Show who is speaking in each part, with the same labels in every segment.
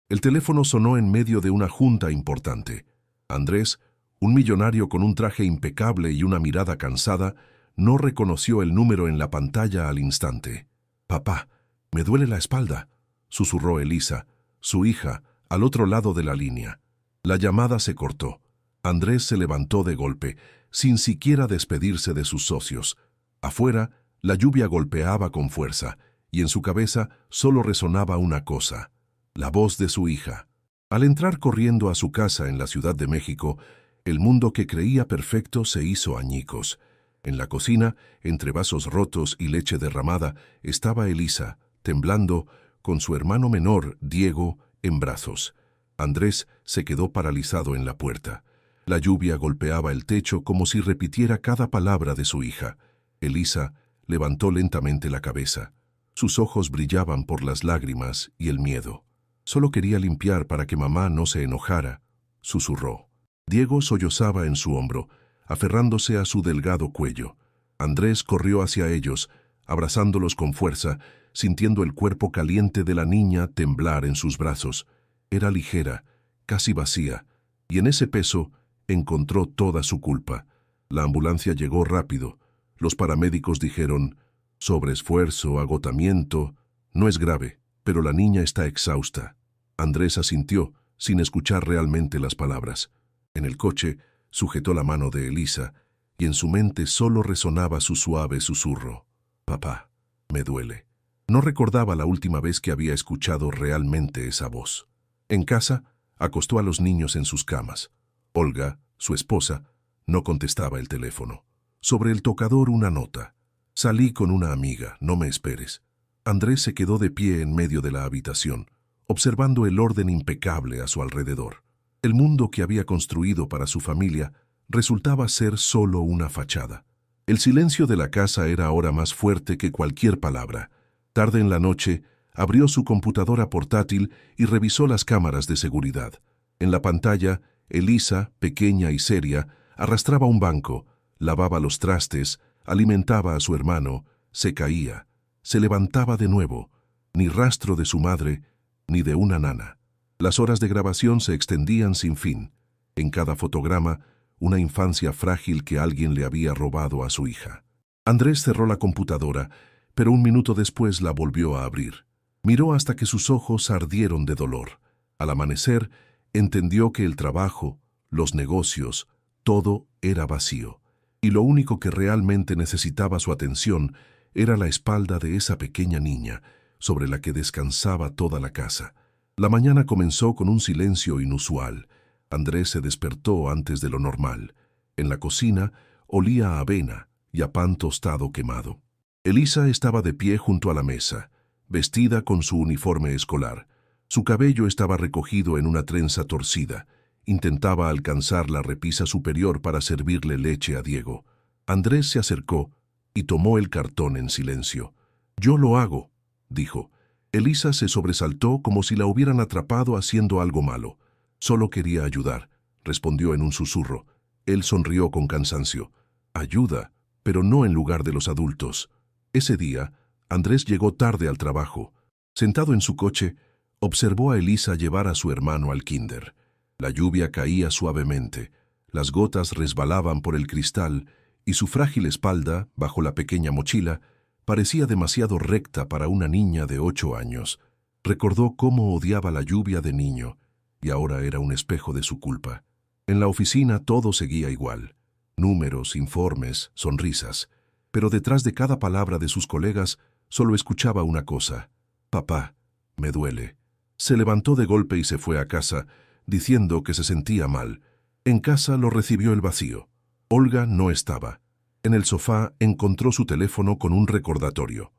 Speaker 1: El teléfono sonó en medio de una junta importante. Andrés, un millonario con un traje impecable y una mirada cansada, no reconoció el número en la pantalla al instante. «Papá, me duele la espalda», susurró Elisa, su hija, al otro lado de la línea. La llamada se cortó. Andrés se levantó de golpe, sin siquiera despedirse de sus socios. Afuera, la lluvia golpeaba con fuerza, y en su cabeza solo resonaba una cosa: la voz de su hija. Al entrar corriendo a su casa en la Ciudad de México, el mundo que creía perfecto se hizo añicos. En la cocina, entre vasos rotos y leche derramada, estaba Elisa, temblando, con su hermano menor, Diego, en brazos. Andrés se quedó paralizado en la puerta. La lluvia golpeaba el techo como si repitiera cada palabra de su hija. Elisa levantó lentamente la cabeza. Sus ojos brillaban por las lágrimas y el miedo. «Solo quería limpiar para que mamá no se enojara», susurró. Diego sollozaba en su hombro, aferrándose a su delgado cuello. Andrés corrió hacia ellos, abrazándolos con fuerza, sintiendo el cuerpo caliente de la niña temblar en sus brazos. Era ligera, casi vacía, y en ese peso encontró toda su culpa. La ambulancia llegó rápido. Los paramédicos dijeron: «Sobreesfuerzo, agotamiento. No es grave, pero la niña está exhausta». Andrés asintió, sin escuchar realmente las palabras. En el coche, sujetó la mano de Elisa, y en su mente solo resonaba su suave susurro: «Papá, me duele». No recordaba la última vez que había escuchado realmente esa voz. En casa, acostó a los niños en sus camas. Olga, su esposa, no contestaba el teléfono. Sobre el tocador una nota: «Salí con una amiga, no me esperes». Andrés se quedó de pie en medio de la habitación, observando el orden impecable a su alrededor. El mundo que había construido para su familia resultaba ser solo una fachada. El silencio de la casa era ahora más fuerte que cualquier palabra. Tarde en la noche, abrió su computadora portátil y revisó las cámaras de seguridad. En la pantalla, Elisa, pequeña y seria, arrastraba un banco, lavaba los trastes, alimentaba a su hermano, se caía, se levantaba de nuevo. Ni rastro de su madre, ni de una nana. Las horas de grabación se extendían sin fin. En cada fotograma, una infancia frágil que alguien le había robado a su hija. Andrés cerró la computadora, pero un minuto después la volvió a abrir. Miró hasta que sus ojos ardieron de dolor. Al amanecer, entendió que el trabajo, los negocios, todo era vacío, y lo único que realmente necesitaba su atención era la espalda de esa pequeña niña, sobre la que descansaba toda la casa. La mañana comenzó con un silencio inusual. Andrés se despertó antes de lo normal. En la cocina olía a avena y a pan tostado quemado. Elisa estaba de pie junto a la mesa, vestida con su uniforme escolar. Su cabello estaba recogido en una trenza torcida. Intentaba alcanzar la repisa superior para servirle leche a Diego. Andrés se acercó y tomó el cartón en silencio. «Yo lo hago», dijo. Elisa se sobresaltó como si la hubieran atrapado haciendo algo malo. «Solo quería ayudar», respondió en un susurro. Él sonrió con cansancio. «Ayuda, pero no en lugar de los adultos». Ese día, Andrés llegó tarde al trabajo. Sentado en su coche, observó a Elisa llevar a su hermano al kinder. La lluvia caía suavemente, las gotas resbalaban por el cristal y su frágil espalda, bajo la pequeña mochila, parecía demasiado recta para una niña de 8 años. Recordó cómo odiaba la lluvia de niño, y ahora era un espejo de su culpa. En la oficina todo seguía igual. Números, informes, sonrisas. Pero detrás de cada palabra de sus colegas solo escuchaba una cosa: «Papá, me duele». Se levantó de golpe y se fue a casa, diciendo que se sentía mal. En casa lo recibió el vacío. Olga no estaba. En el sofá encontró su teléfono con un recordatorio: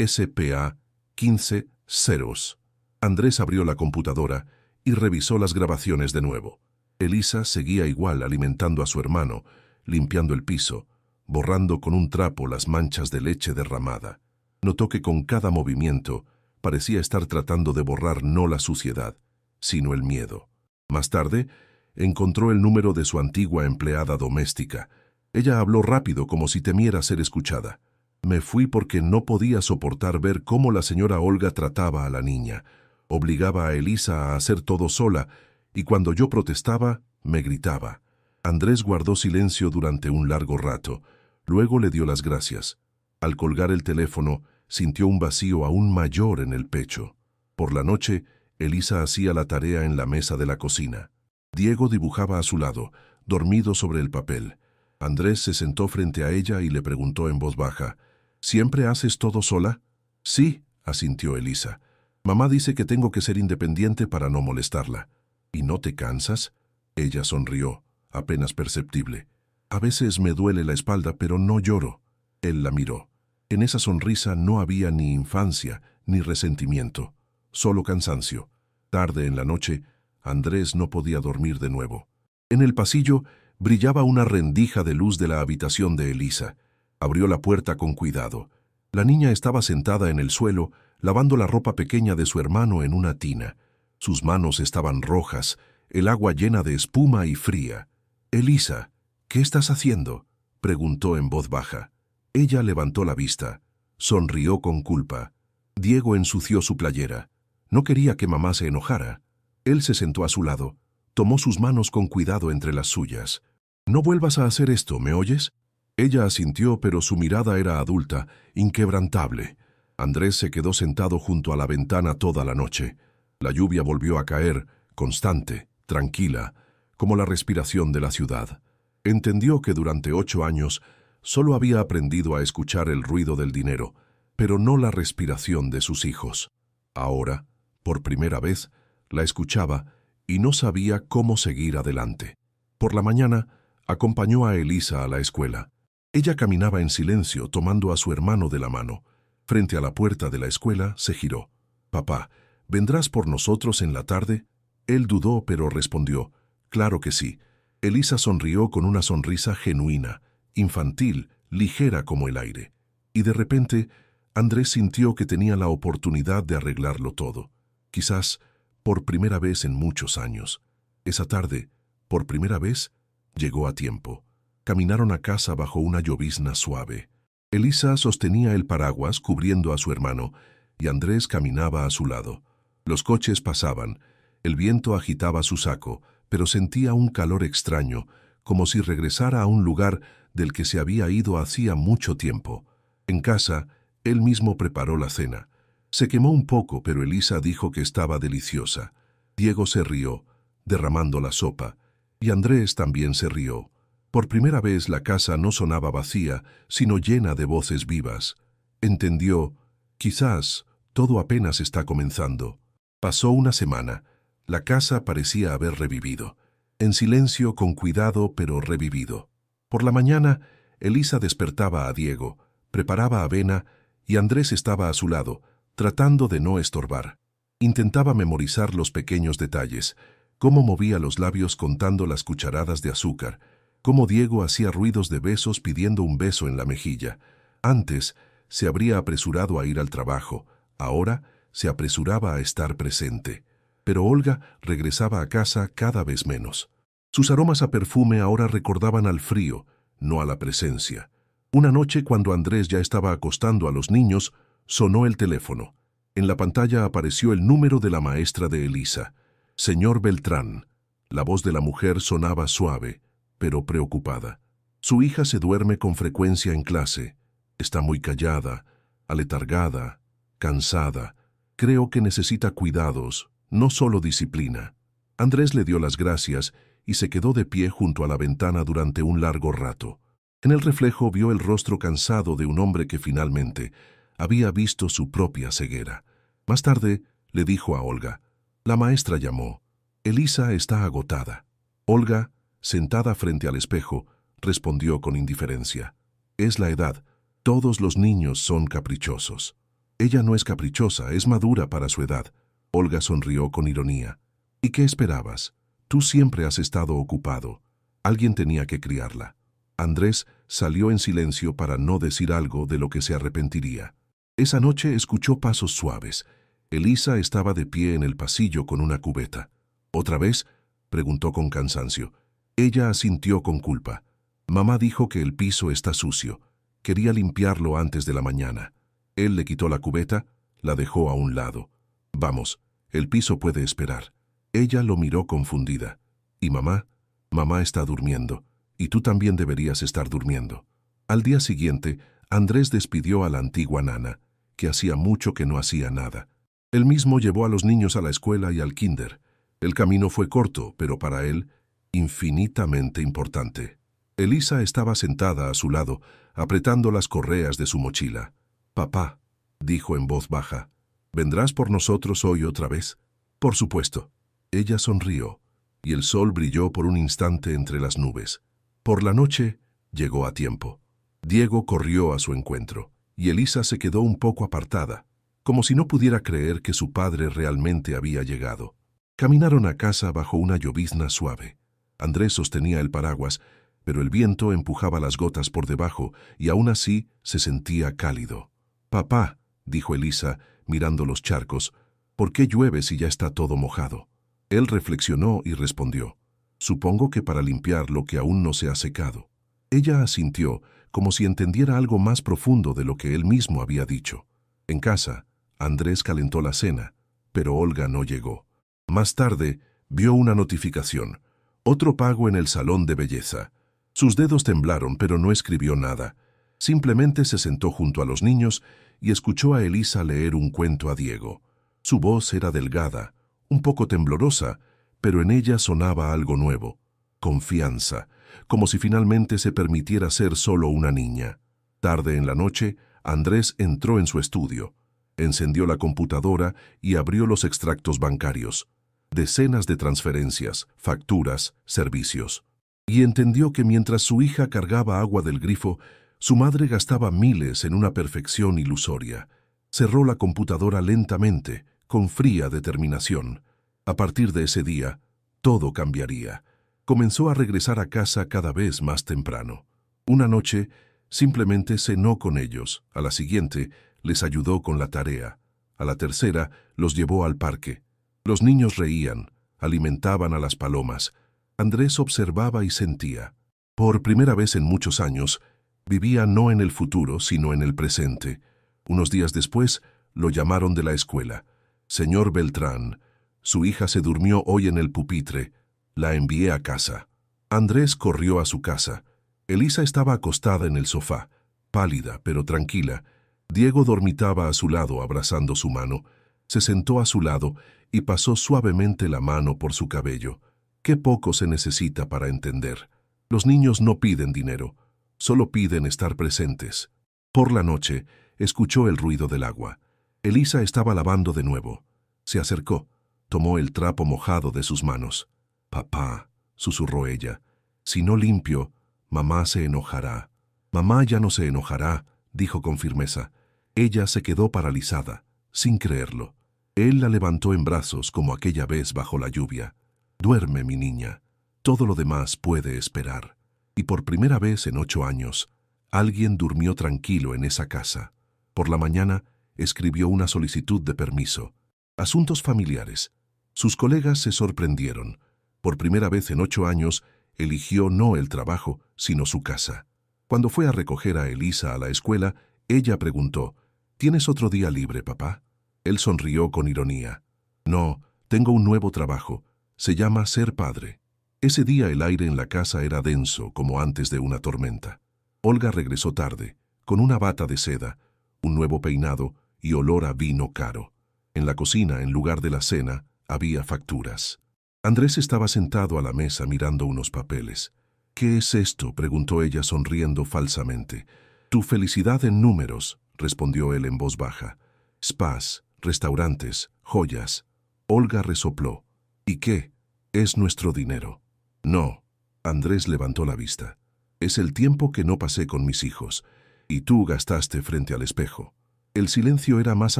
Speaker 1: SPA 15 ceros. Andrés abrió la computadora y revisó las grabaciones de nuevo. Elisa seguía igual, alimentando a su hermano, limpiando el piso, borrando con un trapo las manchas de leche derramada. Notó que con cada movimiento parecía estar tratando de borrar no la suciedad, sino el miedo. Más tarde, encontró el número de su antigua empleada doméstica. Ella habló rápido, como si temiera ser escuchada. «Me fui porque no podía soportar ver cómo la señora Olga trataba a la niña. Obligaba a Elisa a hacer todo sola, y cuando yo protestaba, me gritaba. Andrés guardó silencio durante un largo rato. Luego le dio las gracias. Al colgar el teléfono, sintió un vacío aún mayor en el pecho. Por la noche, Elisa hacía la tarea en la mesa de la cocina. Diego dibujaba a su lado, dormido sobre el papel. Andrés se sentó frente a ella y le preguntó en voz baja, ¿siempre haces todo sola? Sí, asintió Elisa. Mamá dice que tengo que ser independiente para no molestarla. ¿Y no te cansas? Ella sonrió, apenas perceptible. A veces me duele la espalda, pero no lloro. Él la miró. En esa sonrisa no había ni infancia, ni resentimiento, solo cansancio. Tarde en la noche, Andrés no podía dormir de nuevo. En el pasillo brillaba una rendija de luz de la habitación de Elisa. Abrió la puerta con cuidado. La niña estaba sentada en el suelo, lavando la ropa pequeña de su hermano en una tina. Sus manos estaban rojas, el agua llena de espuma y fría. «Elisa, ¿qué estás haciendo?», preguntó en voz baja. Ella levantó la vista. Sonrió con culpa. Diego ensució su playera. No quería que mamá se enojara. Él se sentó a su lado. Tomó sus manos con cuidado entre las suyas. «No vuelvas a hacer esto, ¿me oyes?». Ella asintió, pero su mirada era adulta, inquebrantable. Andrés se quedó sentado junto a la ventana toda la noche. La lluvia volvió a caer, constante, tranquila, como la respiración de la ciudad. Entendió que durante 8 años solo había aprendido a escuchar el ruido del dinero, pero no la respiración de sus hijos. Ahora, por primera vez, la escuchaba y no sabía cómo seguir adelante. Por la mañana, acompañó a Elisa a la escuela. Ella caminaba en silencio, tomando a su hermano de la mano. Frente a la puerta de la escuela, se giró. «Papá, ¿vendrás por nosotros en la tarde?». Él dudó, pero respondió, «Claro que sí». Elisa sonrió con una sonrisa genuina, infantil, ligera como el aire. Y de repente, Andrés sintió que tenía la oportunidad de arreglarlo todo. Quizás por primera vez en muchos años. Esa tarde, por primera vez, llegó a tiempo. Caminaron a casa bajo una llovizna suave. Elisa sostenía el paraguas cubriendo a su hermano, y Andrés caminaba a su lado. Los coches pasaban, el viento agitaba su saco, pero sentía un calor extraño, como si regresara a un lugar del que se había ido hacía mucho tiempo. En casa, él mismo preparó la cena. Se quemó un poco, pero Elisa dijo que estaba deliciosa. Diego se rió, derramando la sopa, y Andrés también se rió. Por primera vez la casa no sonaba vacía, sino llena de voces vivas. Entendió, quizás todo apenas está comenzando. Pasó una semana. La casa parecía haber revivido. En silencio, con cuidado, pero revivido. Por la mañana, Elisa despertaba a Diego, preparaba avena, y Andrés estaba a su lado, tratando de no estorbar. Intentaba memorizar los pequeños detalles, cómo movía los labios contando las cucharadas de azúcar, cómo Diego hacía ruidos de besos pidiendo un beso en la mejilla. Antes se habría apresurado a ir al trabajo, ahora se apresuraba a estar presente. Pero Olga regresaba a casa cada vez menos. Sus aromas a perfume ahora recordaban al frío, no a la presencia. Una noche, cuando Andrés ya estaba acostando a los niños, sonó el teléfono. En la pantalla apareció el número de la maestra de Elisa. «Señor Beltrán». La voz de la mujer sonaba suave, pero preocupada. «Su hija se duerme con frecuencia en clase. Está muy callada, aletargada, cansada. Creo que necesita cuidados, no solo disciplina». Andrés le dio las gracias y se quedó de pie junto a la ventana durante un largo rato. En el reflejo vio el rostro cansado de un hombre que finalmente había visto su propia ceguera. Más tarde le dijo a Olga, «La maestra llamó. Elisa está agotada». Olga, sentada frente al espejo, respondió con indiferencia, «Es la edad. Todos los niños son caprichosos». «Ella no es caprichosa, es madura para su edad». Olga sonrió con ironía. «¿Y qué esperabas? Tú siempre has estado ocupado. Alguien tenía que criarla». Andrés salió en silencio para no decir algo de lo que se arrepentiría. Esa noche escuchó pasos suaves. Elisa estaba de pie en el pasillo con una cubeta. «¿Otra vez?», preguntó con cansancio. Ella asintió con culpa. «Mamá dijo que el piso está sucio. Quería limpiarlo antes de la mañana». Él le quitó la cubeta, la dejó a un lado. «Vamos, El piso puede esperar. Ella lo miró confundida. ¿Y mamá? Mamá está durmiendo, y tú también deberías estar durmiendo. Al día siguiente, Andrés despidió a la antigua nana, que hacía mucho que no hacía nada. Él mismo llevó a los niños a la escuela y al kinder. El camino fue corto, pero para él, infinitamente importante. Elisa estaba sentada a su lado, apretando las correas de su mochila. «Papá», dijo en voz baja, «¿vendrás por nosotros hoy otra vez?» «Por supuesto». Ella sonrió, y el sol brilló por un instante entre las nubes. Por la noche, llegó a tiempo. Diego corrió a su encuentro, y Elisa se quedó un poco apartada, como si no pudiera creer que su padre realmente había llegado. Caminaron a casa bajo una llovizna suave. Andrés sostenía el paraguas, pero el viento empujaba las gotas por debajo y aún así se sentía cálido. «Papá», dijo Elisa, mirando los charcos, «¿por qué llueve si ya está todo mojado?» Él reflexionó y respondió, «Supongo que para limpiar lo que aún no se ha secado». Ella asintió, como si entendiera algo más profundo de lo que él mismo había dicho. En casa, Andrés calentó la cena, pero Olga no llegó. Más tarde, vio una notificación. Otro pago en el salón de belleza. Sus dedos temblaron, pero no escribió nada. Simplemente se sentó junto a los niños y escuchó a Elisa leer un cuento a Diego. Su voz era delgada, un poco temblorosa, pero en ella sonaba algo nuevo. Confianza, como si finalmente se permitiera ser solo una niña. Tarde en la noche, Andrés entró en su estudio. Encendió la computadora y abrió los extractos bancarios. Decenas de transferencias, facturas, servicios. Y entendió que mientras su hija cargaba agua del grifo, su madre gastaba miles en una perfección ilusoria. Cerró la computadora lentamente, con fría determinación. A partir de ese día, todo cambiaría. Comenzó a regresar a casa cada vez más temprano. Una noche, simplemente cenó con ellos. A la siguiente, les ayudó con la tarea. A la tercera, los llevó al parque. Los niños reían, alimentaban a las palomas. Andrés observaba y sentía. Por primera vez en muchos años, vivía no en el futuro, sino en el presente. Unos días después, lo llamaron de la escuela. «Señor Beltrán, su hija se durmió hoy en el pupitre. La envié a casa». Andrés corrió a su casa. Elisa estaba acostada en el sofá, pálida pero tranquila. Diego dormitaba a su lado abrazando su mano. Se sentó a su lado y pasó suavemente la mano por su cabello. Qué poco se necesita para entender. Los niños no piden dinero, solo piden estar presentes. Por la noche, escuchó el ruido del agua. Elisa estaba lavando de nuevo. Se acercó, tomó el trapo mojado de sus manos. «Papá», susurró ella, «si no limpio, mamá se enojará». «Mamá ya no se enojará», dijo con firmeza. Ella se quedó paralizada, sin creerlo. Él la levantó en brazos como aquella vez bajo la lluvia. «Duerme, mi niña. Todo lo demás puede esperar». Y por primera vez en 8 años, alguien durmió tranquilo en esa casa. Por la mañana, escribió una solicitud de permiso. Asuntos familiares. Sus colegas se sorprendieron. Por primera vez en 8 años, eligió no el trabajo, sino su casa. Cuando fue a recoger a Elisa a la escuela, ella preguntó, «¿Tienes otro día libre, papá?» Él sonrió con ironía. «No, tengo un nuevo trabajo. Se llama ser padre». Ese día el aire en la casa era denso, como antes de una tormenta. Olga regresó tarde, con una bata de seda, un nuevo peinado y olor a vino caro. En la cocina, en lugar de la cena, había facturas. Andrés estaba sentado a la mesa mirando unos papeles. «¿Qué es esto?», preguntó ella sonriendo falsamente. «Tu felicidad en números», respondió él en voz baja. «Spas, restaurantes, joyas». Olga resopló. «¿Y qué? Es nuestro dinero». «No», Andrés levantó la vista. «Es el tiempo que no pasé con mis hijos, y tú gastaste frente al espejo». El silencio era más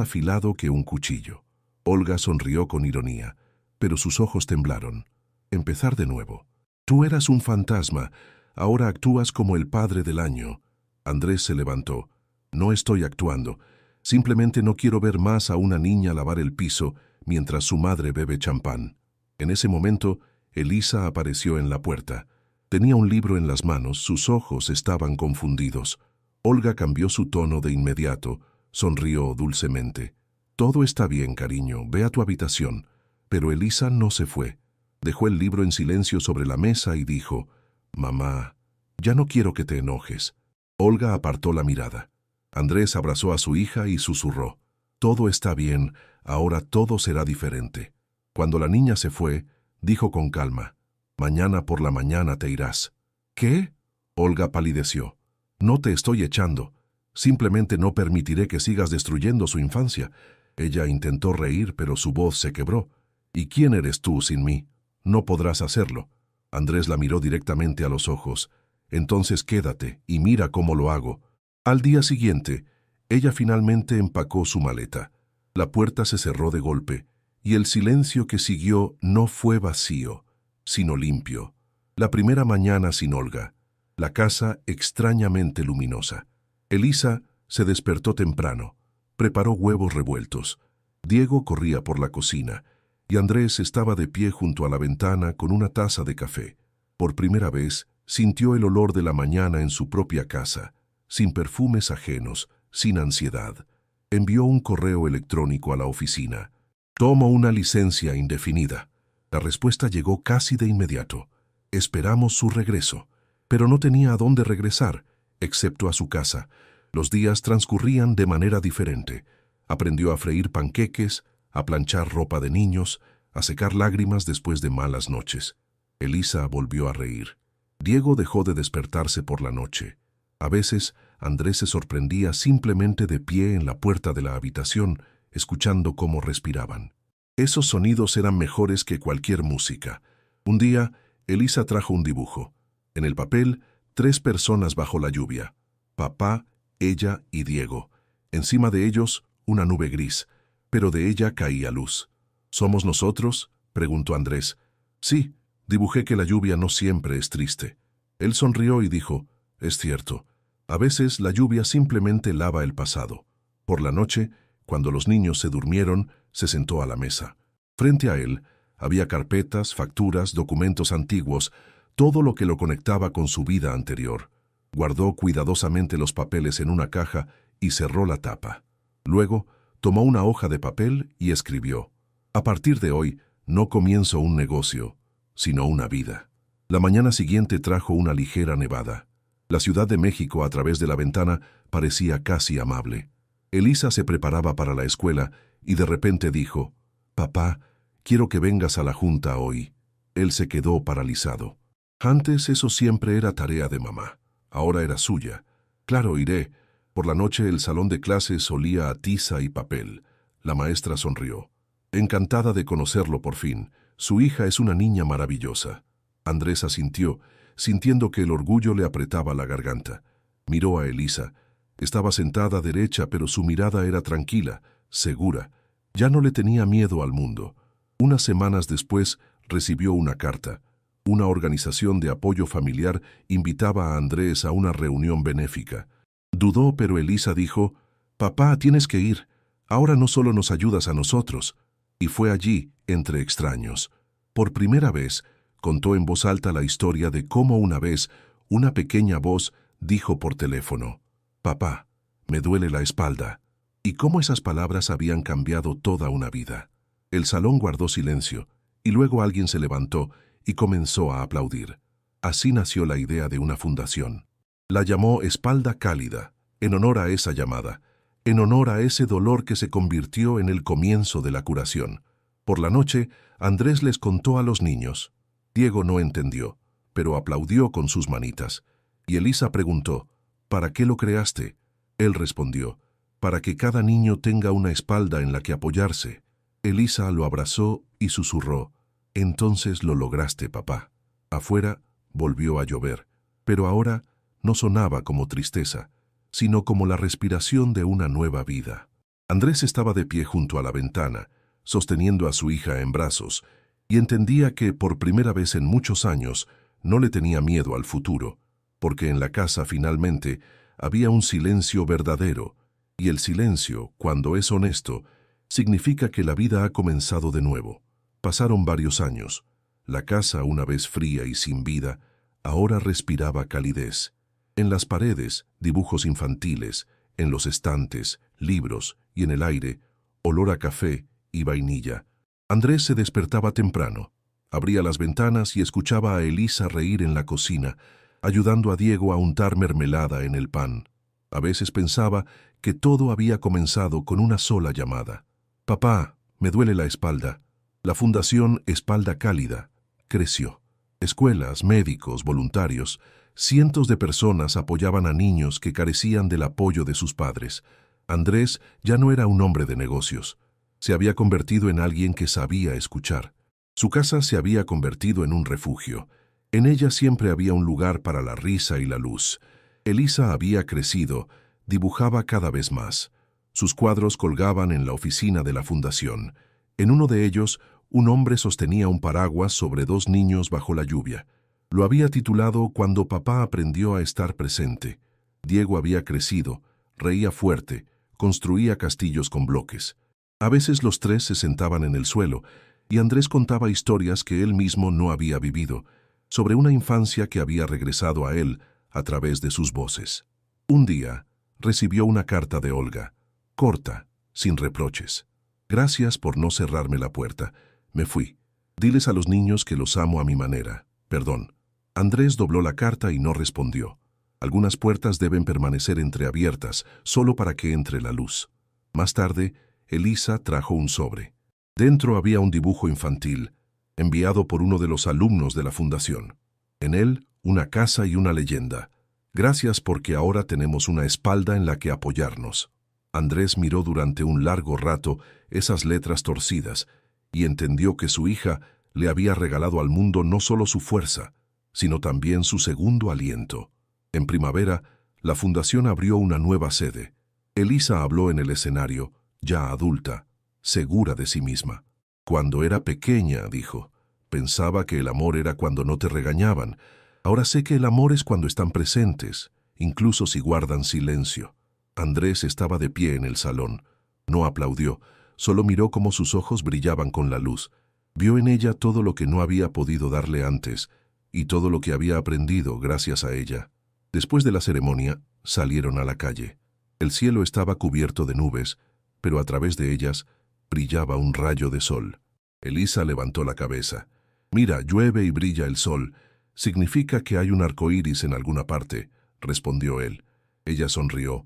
Speaker 1: afilado que un cuchillo. Olga sonrió con ironía, pero sus ojos temblaron. Empezar de nuevo. «Tú eras un fantasma, ahora actúas como el padre del año». Andrés se levantó. «No estoy actuando. Simplemente no quiero ver más a una niña lavar el piso mientras su madre bebe champán». En ese momento, Elisa apareció en la puerta. Tenía un libro en las manos, sus ojos estaban confundidos. Olga cambió su tono de inmediato, sonrió dulcemente. Todo está bien, cariño, ve a tu habitación. Pero Elisa no se fue. Dejó el libro en silencio sobre la mesa y dijo, «Mamá, ya no quiero que te enojes». Olga apartó la mirada. Andrés abrazó a su hija y susurró, «Todo está bien, ahora todo será diferente». Cuando la niña se fue, dijo con calma, «Mañana por la mañana te irás». «¿Qué?». Olga palideció. «No te estoy echando. Simplemente no permitiré que sigas destruyendo su infancia». Ella intentó reír, pero su voz se quebró. «¿Y quién eres tú sin mí? No podrás hacerlo». Andrés la miró directamente a los ojos. «Entonces quédate y mira cómo lo hago». Al día siguiente, ella finalmente empacó su maleta. La puerta se cerró de golpe, y el silencio que siguió no fue vacío, sino limpio. La primera mañana sin Olga. La casa extrañamente luminosa. Elisa se despertó temprano. Preparó huevos revueltos. Diego corría por la cocina, y Andrés estaba de pie junto a la ventana con una taza de café. Por primera vez, sintió el olor de la mañana en su propia casa, sin perfumes ajenos, sin ansiedad. Envió un correo electrónico a la oficina. «Tomo una licencia indefinida». La respuesta llegó casi de inmediato. «Esperamos su regreso». Pero no tenía a dónde regresar, excepto a su casa. Los días transcurrían de manera diferente. Aprendió a freír panqueques, a planchar ropa de niños, a secar lágrimas después de malas noches. Elisa volvió a reír. Diego dejó de despertarse por la noche. A veces, Andrés se sorprendía simplemente de pie en la puerta de la habitación, escuchando cómo respiraban. Esos sonidos eran mejores que cualquier música. Un día, Elisa trajo un dibujo. En el papel, 3 personas bajo la lluvia. Papá, ella y Diego. Encima de ellos, una nube gris, pero de ella caía luz. «¿Somos nosotros?», preguntó Andrés. «Sí, dibujé que la lluvia no siempre es triste». Él sonrió y dijo, «Es cierto, a veces la lluvia simplemente lava el pasado». Por la noche, cuando los niños se durmieron, se sentó a la mesa. Frente a él, había carpetas, facturas, documentos antiguos, todo lo que lo conectaba con su vida anterior. Guardó cuidadosamente los papeles en una caja y cerró la tapa. Luego, tomó una hoja de papel y escribió, «A partir de hoy, no comienzo un negocio, sino una vida». La mañana siguiente trajo una ligera nevada. La Ciudad de México, a través de la ventana, parecía casi amable. Elisa se preparaba para la escuela y de repente dijo, «Papá, quiero que vengas a la junta hoy». Él se quedó paralizado. Antes eso siempre era tarea de mamá. Ahora era suya. «Claro, iré». Por la noche el salón de clases olía a tiza y papel. La maestra sonrió. Encantada de conocerlo por fin. Su hija es una niña maravillosa. Andrés asintió, sintiendo que el orgullo le apretaba la garganta. Miró a Elisa. Estaba sentada derecha, pero su mirada era tranquila, segura. Ya no le tenía miedo al mundo. Unas semanas después recibió una carta. Una organización de apoyo familiar invitaba a Andrés a una reunión benéfica. Dudó, pero Elisa dijo, «Papá, tienes que ir. Ahora no solo nos ayudas a nosotros». Y fue allí, entre extraños. Por primera vez, contó en voz alta la historia de cómo una vez una pequeña voz dijo por teléfono, «Papá, me duele la espalda», y cómo esas palabras habían cambiado toda una vida. El salón guardó silencio, y luego alguien se levantó y comenzó a aplaudir. Así nació la idea de una fundación. La llamó Espalda Cálida, en honor a esa llamada, en honor a ese dolor que se convirtió en el comienzo de la curación. Por la noche, Andrés les contó a los niños. Diego no entendió, pero aplaudió con sus manitas. Y Elisa preguntó, «¿Para qué lo creaste?». Él respondió, «Para que cada niño tenga una espalda en la que apoyarse». Elisa lo abrazó y susurró, «Entonces lo lograste, papá». Afuera volvió a llover, pero ahora no sonaba como tristeza, sino como la respiración de una nueva vida. Andrés estaba de pie junto a la ventana, sosteniendo a su hija en brazos, y entendía que por primera vez en muchos años no le tenía miedo al futuro, porque en la casa finalmente había un silencio verdadero, y el silencio, cuando es honesto, significa que la vida ha comenzado de nuevo. Pasaron varios años. La casa, una vez fría y sin vida, ahora respiraba calidez. En las paredes, dibujos infantiles, en los estantes, libros y en el aire, olor a café y vainilla. Andrés se despertaba temprano, abría las ventanas y escuchaba a Elisa reír en la cocina, ayudando a Diego a untar mermelada en el pan. A veces pensaba que todo había comenzado con una sola llamada. «Papá, me duele la espalda». La Fundación Espalda Cálida creció. Escuelas, médicos, voluntarios, cientos de personas apoyaban a niños que carecían del apoyo de sus padres. Andrés ya no era un hombre de negocios. Se había convertido en alguien que sabía escuchar. Su casa se había convertido en un refugio. En ella siempre había un lugar para la risa y la luz. Elisa había crecido, dibujaba cada vez más. Sus cuadros colgaban en la oficina de la fundación. En uno de ellos, un hombre sostenía un paraguas sobre dos niños bajo la lluvia. Lo había titulado Cuando papá aprendió a estar presente. Diego había crecido, reía fuerte, construía castillos con bloques. A veces los tres se sentaban en el suelo, y Andrés contaba historias que él mismo no había vivido, sobre una infancia que había regresado a él a través de sus voces. Un día, recibió una carta de Olga, corta, sin reproches. «Gracias por no cerrarme la puerta. Me fui. Diles a los niños que los amo a mi manera. Perdón». Andrés dobló la carta y no respondió. Algunas puertas deben permanecer entreabiertas, solo para que entre la luz. Más tarde, Elisa trajo un sobre. Dentro había un dibujo infantil, enviado por uno de los alumnos de la fundación. En él, una casa y una leyenda. «Gracias porque ahora tenemos una espalda en la que apoyarnos». Andrés miró durante un largo rato esas letras torcidas y entendió que su hija le había regalado al mundo no solo su fuerza, sino también su segundo aliento. En primavera, la fundación abrió una nueva sede. Elisa habló en el escenario, ya adulta, segura de sí misma. «Cuando era pequeña», dijo, «pensaba que el amor era cuando no te regañaban. Ahora sé que el amor es cuando están presentes, incluso si guardan silencio». Andrés estaba de pie en el salón. No aplaudió, solo miró cómo sus ojos brillaban con la luz. Vio en ella todo lo que no había podido darle antes y todo lo que había aprendido gracias a ella. Después de la ceremonia, salieron a la calle. El cielo estaba cubierto de nubes, pero a través de ellas brillaba un rayo de sol. Elisa levantó la cabeza. «Mira, llueve y brilla el sol. Significa que hay un arco iris en alguna parte», respondió él. Ella sonrió.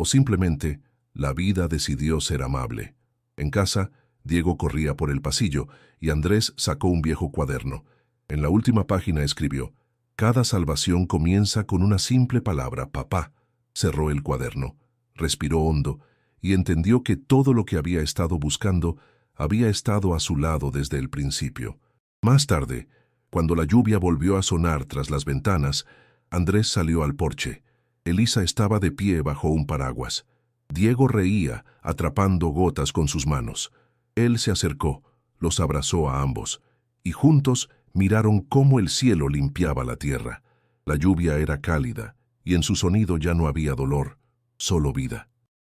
Speaker 1: «O simplemente, la vida decidió ser amable». En casa, Diego corría por el pasillo y Andrés sacó un viejo cuaderno. En la última página escribió: «Cada salvación comienza con una simple palabra, papá». Cerró el cuaderno, respiró hondo y entendió que todo lo que había estado buscando había estado a su lado desde el principio. Más tarde, cuando la lluvia volvió a sonar tras las ventanas, Andrés salió al porche. Elisa estaba de pie bajo un paraguas. Diego reía, atrapando gotas con sus manos. Él se acercó, los abrazó a ambos, y juntos miraron cómo el cielo limpiaba la tierra. La lluvia era cálida, y en su sonido ya no había dolor, solo vida.